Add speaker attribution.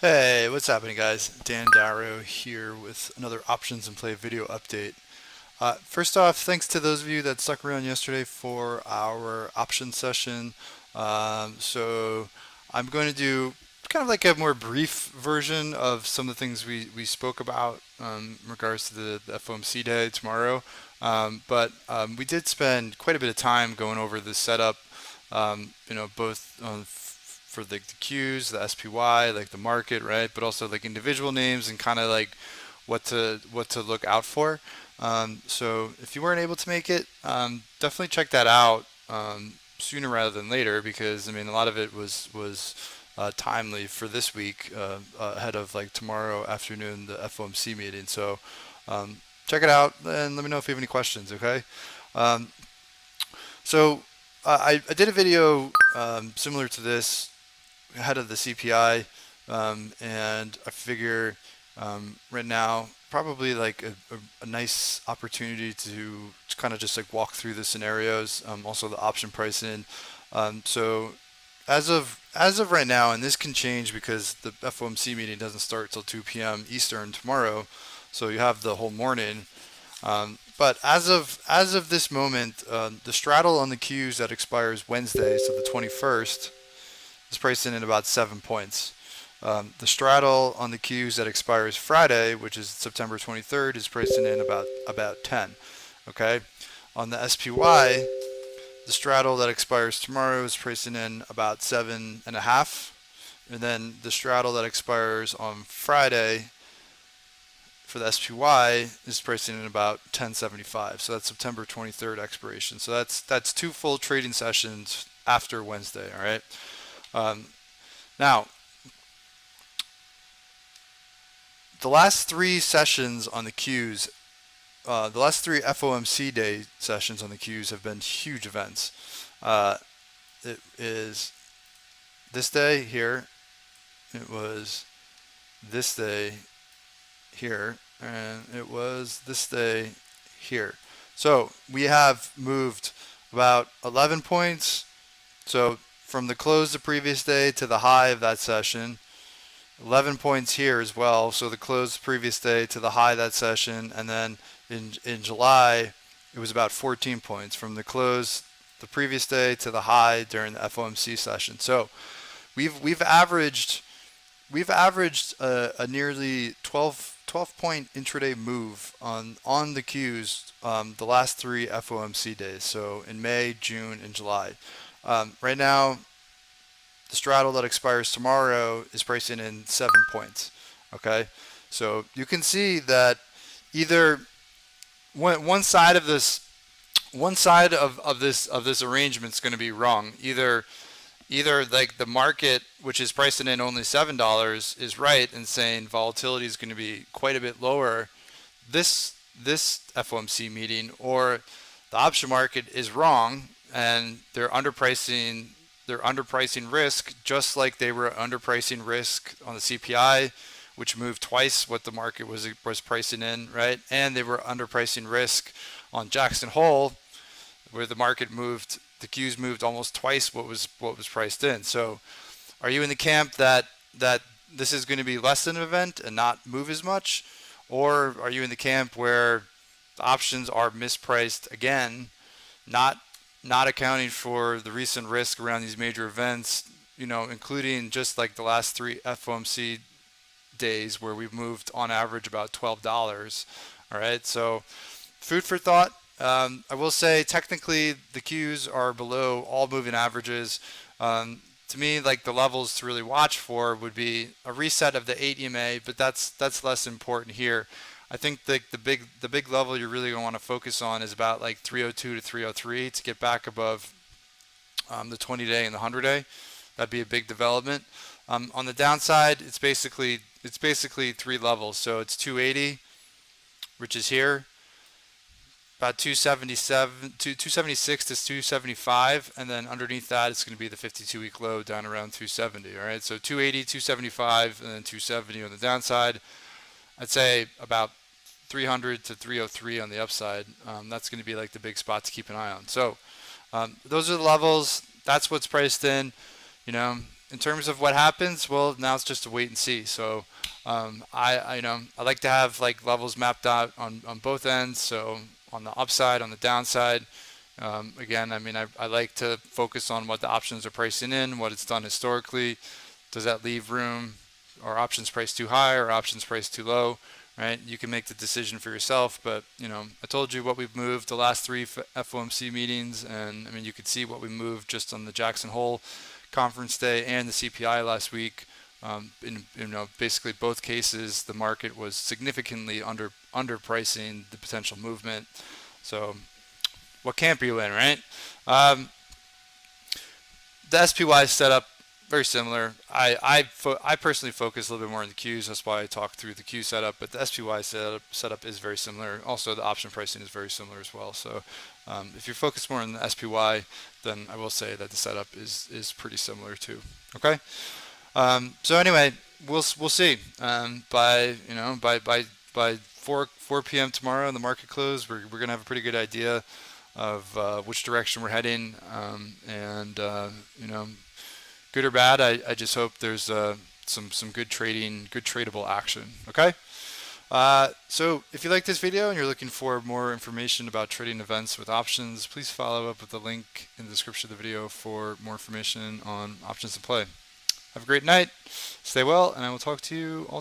Speaker 1: Hey, what's happening, guys? Dan Darrow here with another Options and Play video update. First off, thanks to those of you that stuck around yesterday for our option session. So I'm going to do kind of like a more brief version of some of the things we spoke about in regards to the FOMC day tomorrow. But we did spend quite a bit of time going over the setup, both for the Qs, the SPY, like the market, right? But also like individual names and kind of like what to look out for. So if you weren't able to make it, definitely check that out sooner rather than later because I mean a lot of it was timely for this week ahead of like tomorrow afternoon the FOMC meeting. So um, check it out and let me know if you have any questions. Okay. Um, so I did a video similar to this ahead of the CPI, and I figure right now probably like a nice opportunity to kind of just like walk through the scenarios, also the option pricing. So as of right now, and this can change because the FOMC meeting doesn't start till 2 p.m. Eastern tomorrow, so you have the whole morning. But as of this moment, the straddle on the Qs that expires Wednesday, so the 21st, is priced in at about 7 points. The straddle on the Qs that expires Friday, which is September 23rd, is priced in about 10. Okay, on the SPY, the straddle that expires tomorrow is priced in about 7.5, and then the straddle that expires on Friday for the SPY is priced in about 10.75. So that's September 23rd expiration. So that's two full trading sessions after Wednesday. All right. Um, Now, the last three sessions on the Qs, the last three FOMC day sessions on the Qs have been huge events. It is this day here, it was this day here, and it was this day here. So we have moved about 11 points. So from the close the previous day to the high of that session, 11 points here as well. So the close previous day to the high that session, and then in July it was about 14 points from the close the previous day to the high during the FOMC session. So we've averaged a nearly 12 point intraday move on the Qs the last three FOMC days. So in May, June, and July. Right now, the straddle that expires tomorrow is pricing in 7 points. Okay, so you can see that either one side of this one side of this arrangement is going to be wrong. Either like the market, which is pricing in only $7, is right and saying volatility is going to be quite a bit lower this FOMC meeting, or the option market is wrong and they're underpricing risk, just like they were underpricing risk on the CPI, which moved twice what the market was pricing in, right? And they were underpricing risk on Jackson Hole, where the Qs moved almost twice what was priced in. So, are you in the camp that this is going to be less than an event and not move as much, or are you in the camp where the options are mispriced again, not not accounting for the recent risk around these major events, including just like the last three FOMC days where we've moved on average about $12. All right, so food for thought. I will say technically the Qs are below all moving averages. To me, like the levels to really watch for would be a reset of the 8 EMA, but that's less important here. I think the big level you're really going to want to focus on is about like 302 to 303 to get back above the 20-day and the 100-day. That'd be a big development. On the downside, it's basically three levels. So it's 280, which is here, about 276 to 275, and then underneath that it's going to be the 52-week low down around 270. All right, so 280, 275, and then 270 on the downside. I'd say about 300 to 303 on the upside. That's going to be like the big spot to keep an eye on. So those are the levels. That's what's priced in. You know, in terms of what happens, well, now it's just a wait and see. So I like to have like levels mapped out on both ends. So on the upside, on the downside. Again, I mean, I like to focus on what the options are pricing in, what it's done historically. Does that leave room? Are options priced too high or options priced too low? Right? You can make the decision for yourself, but I told you what we've moved the last three FOMC meetings, and I mean, you could see what we moved just on the Jackson Hole conference day and the CPI last week. In basically both cases, the market was significantly underpricing the potential movement. So what camp are you in, right? The SPY setup, very similar. I personally focus a little bit more on the Qs. That's why I talk through the Q setup. But the SPY setup is very similar. Also, the option pricing is very similar as well. So if you're focused more on the SPY, then I will say that the setup is pretty similar too. Okay. So anyway, we'll see. By 4 p.m. tomorrow in the market close, we're gonna have a pretty good idea of which direction we're heading, and good or bad. I just hope there's some good trading, good tradable action. Okay. So if you like this video and you're looking for more information about trading events with options, please follow up with the link in the description of the video for more information on options to play. Have a great night. Stay well, and I will talk to you all